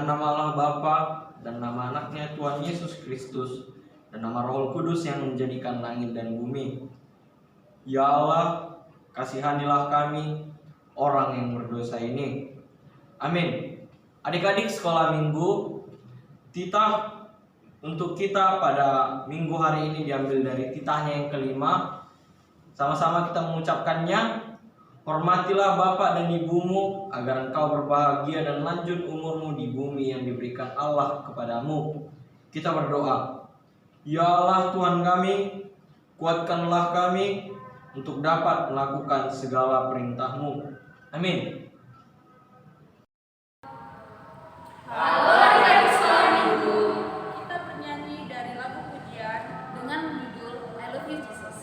Dengan nama Allah Bapa dan nama anaknya Tuhan Yesus Kristus dan nama Roh Kudus yang menjadikan langit dan bumi. Ya Allah, kasihanilah kami, orang yang berdosa ini. Amin. Adik-adik sekolah minggu, titah untuk kita pada minggu hari ini diambil dari titahnya yang kelima. Sama-sama kita mengucapkannya. Hormatilah Bapa dan Ibumu, agar engkau berbahagia dan lanjut umurmu di bumi yang diberikan Allah kepadamu. Kita berdoa. Ya Allah Tuhan kami, kuatkanlah kami untuk dapat melakukan segala perintah-Mu. Amin. Halo adik-adik sekolah minggu, kita bernyanyi dari lagu pujian dengan judul I Love You Jesus.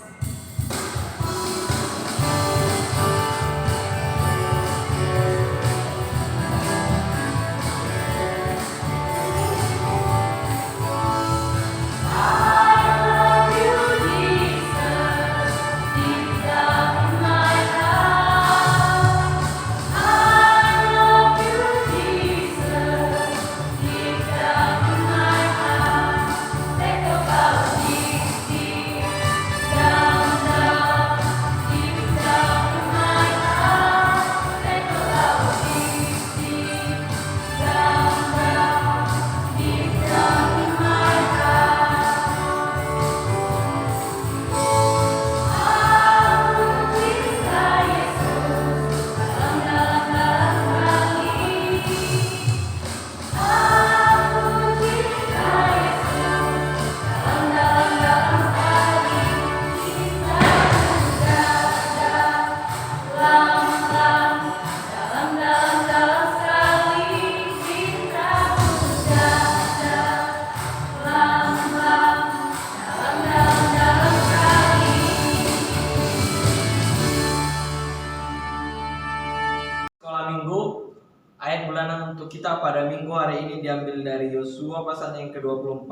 Ayat bulanan untuk kita pada minggu hari ini diambil dari Yosua pasal yang ke-24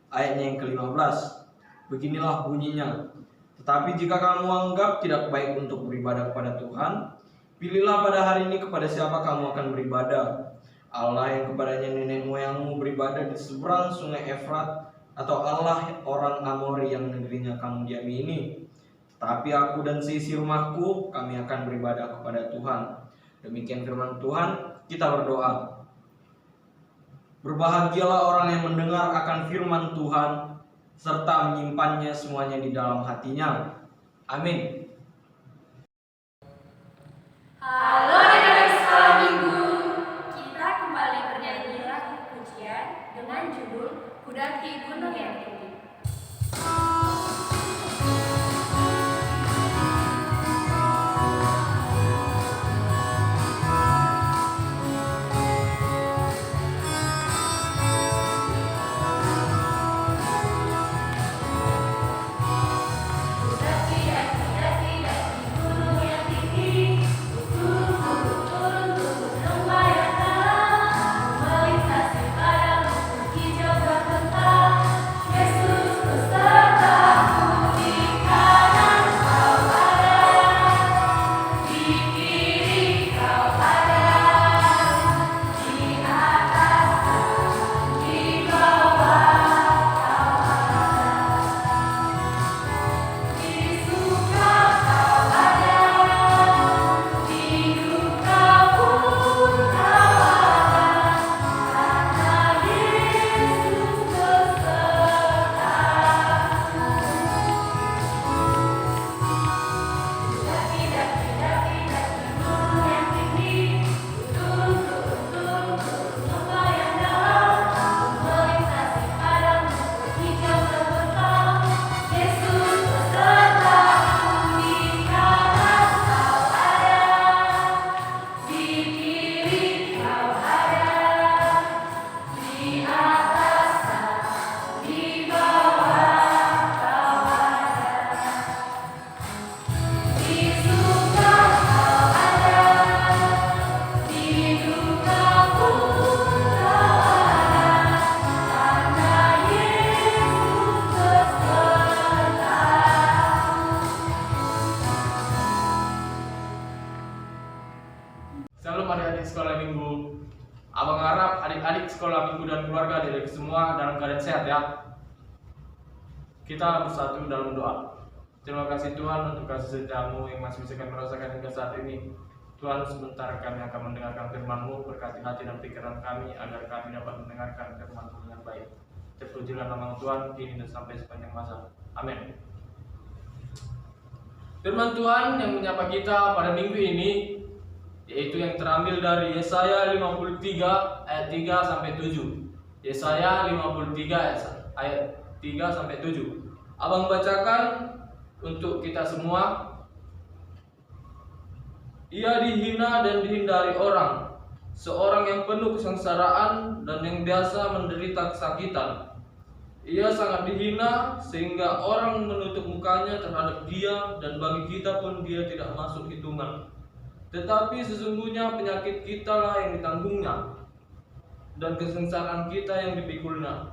ayatnya yang ke-15. Beginilah bunyinya. Tetapi jika kamu anggap tidak baik untuk beribadah kepada Tuhan, pilihlah pada hari ini kepada siapa kamu akan beribadah. Allah yang kepadanya nenek moyangmu beribadah di seberang sungai Efrat, atau Allah orang Amori yang negerinya kamu diami ini. Tetapi aku dan seisi rumahku, kami akan beribadah kepada Tuhan. Demikian firman Tuhan, kita berdoa. Berbahagialah orang yang mendengar akan firman Tuhan, serta menyimpannya semuanya di dalam hatinya. Amin. Halo adik-adik sekolah minggu, kita kembali bernyanyi lagu pujian dengan judul Kudaki Gunung yang Tinggi. Melintasi padang rumput hijau berbentak. adik-adik sekolah minggu dan keluarga dari semua dalam keadaan sehat ya. Kita bersatu dalam doa. Terima kasih Tuhan untuk kasih setiamu yang masih bisa kami rasakan hingga saat ini. Tuhan, sebentar kami akan mendengarkan firman-Mu, berkati hati dan pikiran kami agar kami dapat mendengarkan firman-Mu dengan baik. Terpujilah nama Tuhan kini dan sampai sepanjang masa. Amin. Firman Tuhan yang menyapa kita pada minggu ini yaitu yang terambil dari Yesaya 53 ayat 3 sampai 7. Yesaya 53 ayat 3 sampai 7. Abang bacakan untuk kita semua. Ia dihina dan dihindari orang, seorang yang penuh kesengsaraan dan yang biasa menderita kesakitan. Ia sangat dihina sehingga orang menutup mukanya terhadap dia, dan bagi kita pun dia tidak masuk hitungan. Tetapi sesungguhnya penyakit kita lah yang ditanggungnya, dan kesengsaraan kita yang dipikulnya.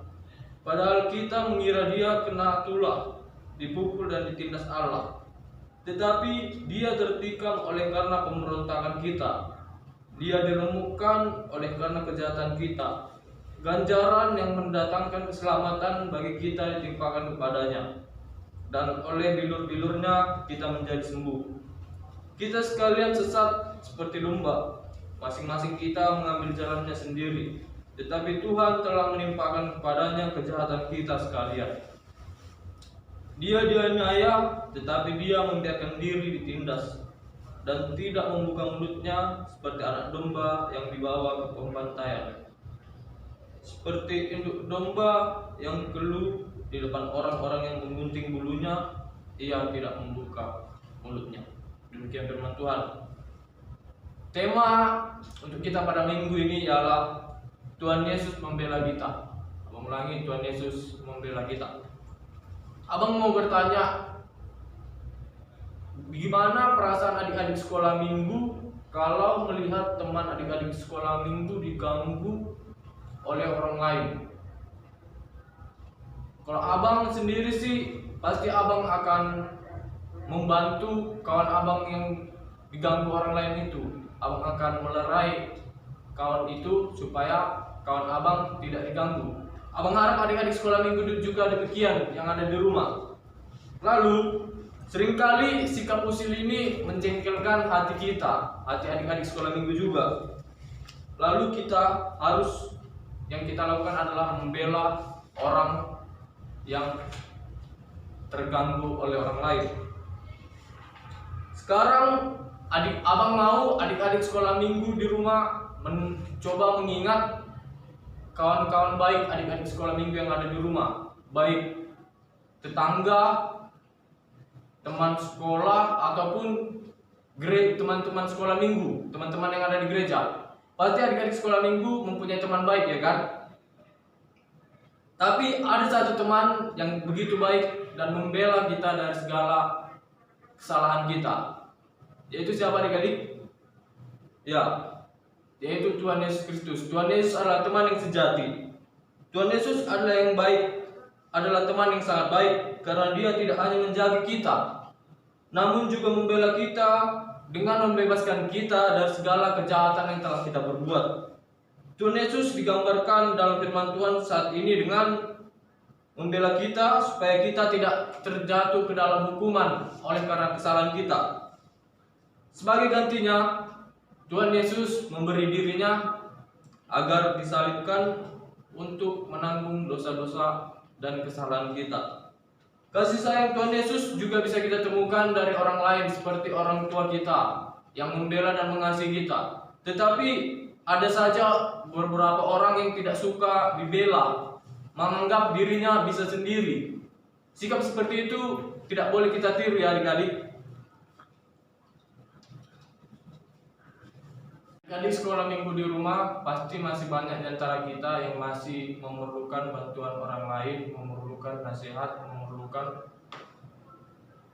Padahal kita mengira dia kena tulah, dipukul dan ditindas Allah. Tetapi dia tertikam oleh karena pemberontakan kita, dia diremukkan oleh karena kejahatan kita. Ganjaran yang mendatangkan keselamatan bagi kita ditimpakan kepadanya, dan oleh bilur-bilurnya kita menjadi sembuh. Kita sekalian sesat seperti domba, masing-masing kita mengambil jalannya sendiri, tetapi Tuhan telah menimpakan kepadanya kejahatan kita sekalian. Dia dianiaya, tetapi dia membiarkan diri ditindas, dan tidak membuka mulutnya seperti anak domba yang dibawa ke pembantaian. Seperti induk domba yang keluh di depan orang-orang yang menggunting bulunya, ia tidak membuka mulutnya. Demikian firman Tuhan. Tema untuk kita pada minggu ini ialah Tuhan Yesus membela kita. Abang ulangi, Tuhan Yesus membela kita. Abang mau bertanya, gimana perasaan adik-adik sekolah minggu kalau melihat teman adik-adik sekolah minggu diganggu oleh orang lain? Kalau abang sendiri sih, pasti abang akan membantu kawan abang yang diganggu orang lain itu. Abang akan melerai kawan itu supaya kawan abang tidak diganggu. Abang harap adik-adik sekolah minggu juga demikian yang ada di rumah. Lalu, seringkali sikap usil ini menjengkelkan hati kita, hati adik-adik sekolah minggu juga. Lalu yang kita lakukan adalah membela orang yang terganggu oleh orang lain. Sekarang abang mau adik-adik sekolah minggu di rumah mencoba mengingat kawan-kawan baik adik-adik sekolah minggu yang ada di rumah, baik tetangga, teman sekolah, ataupun teman-teman sekolah minggu, teman-teman yang ada di gereja. Pasti adik-adik sekolah minggu mempunyai teman baik, ya kan? Tapi ada satu teman yang begitu baik dan membela kita dari segala kesalahan kita. Yaitu siapa adik-adik? Ya, yaitu Tuhan Yesus Kristus. Tuhan Yesus adalah teman yang sejati. Tuhan Yesus adalah yang baik, adalah teman yang sangat baik, karena dia tidak hanya menjaga kita, namun juga membela kita dengan membebaskan kita dari segala kejahatan yang telah kita perbuat. Tuhan Yesus digambarkan dalam firman Tuhan saat ini dengan membela kita supaya kita tidak terjatuh ke dalam hukuman oleh karena kesalahan kita. Sebagai gantinya, Tuhan Yesus memberi dirinya agar disalibkan untuk menanggung dosa-dosa dan kesalahan kita. Kasih sayang Tuhan Yesus juga bisa kita temukan dari orang lain, seperti orang tua kita yang membela dan mengasihi kita. Tetapi ada saja beberapa orang yang tidak suka dibela, menganggap dirinya bisa sendiri. Sikap seperti itu tidak boleh kita tiru, ya adik-adik. Adik sekolah minggu di rumah, pasti masih banyak di antara kita yang masih memerlukan bantuan orang lain, memerlukan nasihat, memerlukan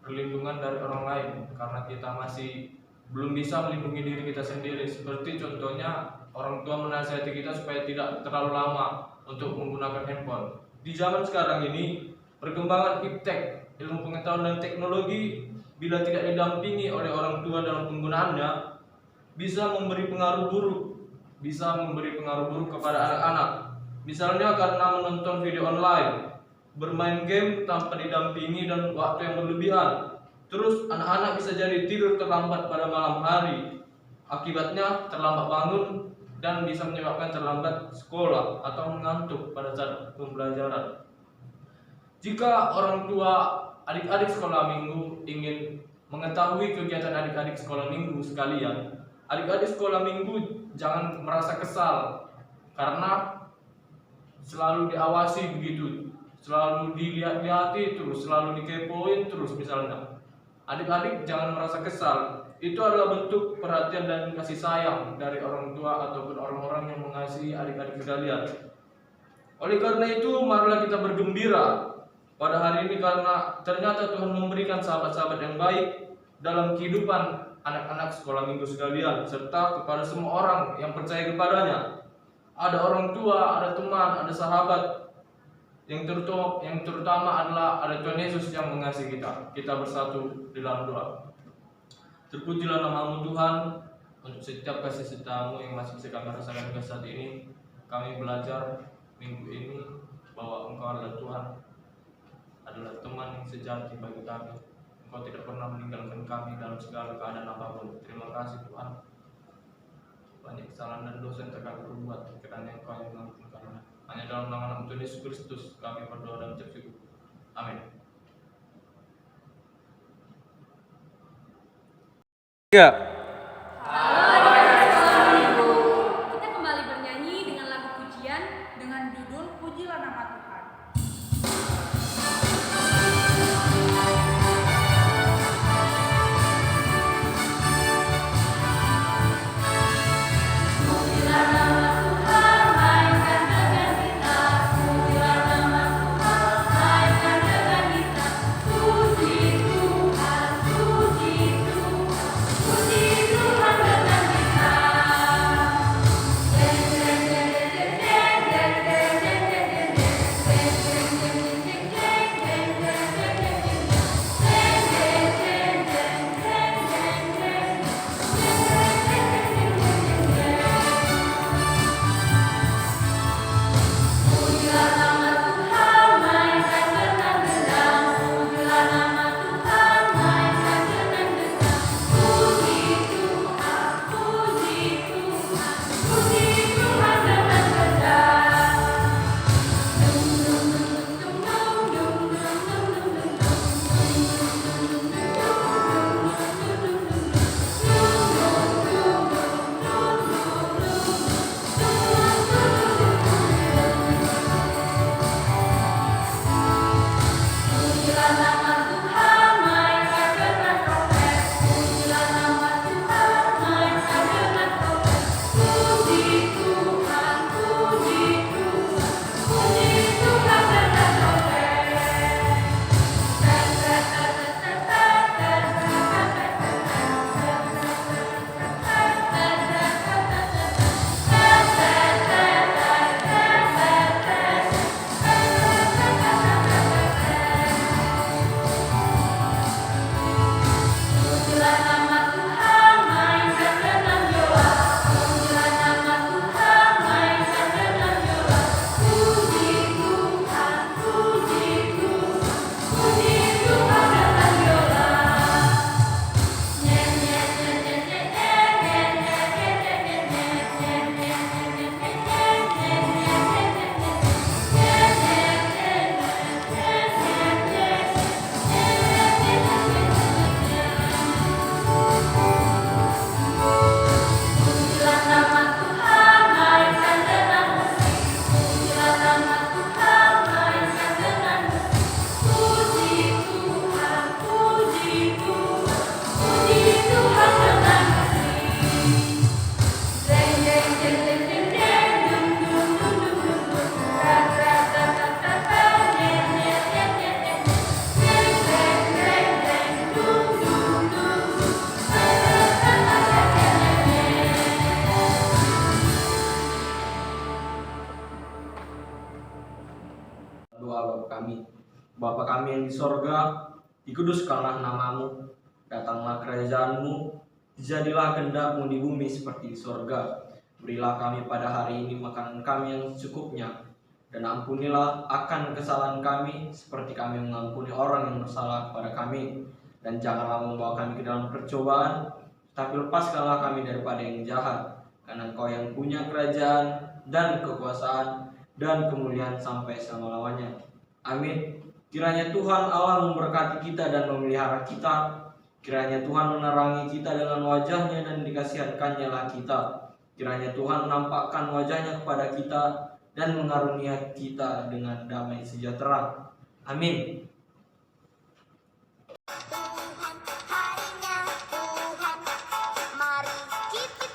perlindungan dari orang lain, karena kita masih belum bisa melindungi diri kita sendiri. Seperti contohnya orang tua menasihati kita supaya tidak terlalu lama untuk menggunakan handphone. Di zaman sekarang ini, perkembangan iptek, ilmu pengetahuan dan teknologi, bila tidak didampingi oleh orang tua dalam penggunaannya, bisa memberi pengaruh buruk bisa memberi pengaruh buruk kepada anak-anak. Misalnya karena menonton video online, bermain game tanpa didampingi dan waktu yang berlebihan. Terus anak-anak bisa jadi tidur terlambat pada malam hari. Akibatnya terlambat bangun dan bisa menyebabkan terlambat sekolah atau mengantuk pada saat pembelajaran. Jika orang tua adik-adik sekolah minggu ingin mengetahui kegiatan adik-adik sekolah minggu sekalian, adik-adik sekolah minggu jangan merasa kesal karena selalu diawasi begitu, selalu dilihat-lihati terus, selalu dikepoin terus misalnya. Adik-adik jangan merasa kesal. Itu adalah bentuk perhatian dan kasih sayang dari orang tua ataupun orang-orang yang mengasihi adik-adik sekalian. Oleh karena itu, marilah kita bergembira pada hari ini karena ternyata Tuhan memberikan sahabat-sahabat yang baik dalam kehidupan anak-anak sekolah minggu sekalian, serta kepada semua orang yang percaya kepadanya. Ada orang tua, ada teman, ada sahabat. Yang terutama adalah ada Tuhan Yesus yang mengasihi kita. Kita bersatu dalam doa. Terpujilah namamu Tuhan, untuk setiap kasih setiamu yang masih bisa kami rasakan hingga saat ini. Kami belajar minggu ini bahwa Engkau adalah Tuhan, adalah teman yang sejati bagi kami. Engkau tidak pernah meninggalkan kami dalam segala keadaan apapun. Terima kasih Tuhan. Banyak kesalahan dan dosa yang telah kami perbuat, kiranya Engkau yang mengampuni kami. Hanya dalam nama Tuhan Yesus Kristus kami berdoa dan mengucap syukur. Amin. Ya. Halo adik-adik sekolah minggu. Kita kembali bernyanyi dengan lagu pujian dengan judul Pujilah Nama Tuhan. Pujilah nama Tuhan, mainkan dengan kita. Pujilah nama Tuhan, mainkan dengan kita. Puji Tuhan, puji Tuhan. Puji Tuhan dengan kita. Pujilah nama Tuhan, mainkan dengan gendang. Pujilah nama Tuhan, mainkan dengan gendang. Puji Tuhan, puji Tuhan, puji Tuhan dengan gendang. Dung dung dung dung dung dung dung dung Pujilah nama Tuhan, mainkan dengan trompet. Pujilah nama Tuhan, mainkan dengan trompet. Puji Tuhan, puji Tuhan, puji Tuhan dengan trompet. Pujilah nama Tuhan, mainkan dengan biola. Pujilah nama Tuhan, mainkan dengan biola. Puji Tuhan, puji Tuhan, puji Tuhan dengan biola. Nyen nyen nyen nyen nyen nyen nyen nyen nyen nyen Pujilah nama Tuhan, mainkan dengan musik. Pujilah nama Tuhan, mainkan dengan musik. Puji Tuhan, puji Tuhan, puji Tuhan dengan musik. Jeng jeng jeng jeng jeng jeng, dung dung dung dung dung dung, ra ra ra ra ra ra, nyen nyen nyen nyen nyen, jeng jeng jeng jeng, dung dung dung dung, ra ra ra ra ra ra ra. Doa Bapa kami yang di sorga, dikuduskanlah namamu, datanglah kerajaanmu, jadilah kehendak-Mu di bumi seperti di sorga. Berilah kami pada hari ini makanan kami yang secukupnya, dan ampunilah akan kesalahan kami seperti kami mengampuni orang yang bersalah kepada kami. Dan janganlah membawa kami ke dalam percobaan, tapi lepaskanlah kami daripada yang jahat. Karena Engkau yang punya kerajaan dan kekuasaan dan kemuliaan sampai selama-lamanya. Amin. Kiranya Tuhan Allah memberkati kita dan memelihara kita. Kiranya Tuhan menerangi kita dengan wajahnya dan dikasihankannya lah kita. Kiranya Tuhan menampakkan wajahnya kepada kita dan mengarunia kita dengan damai sejahtera. Amin.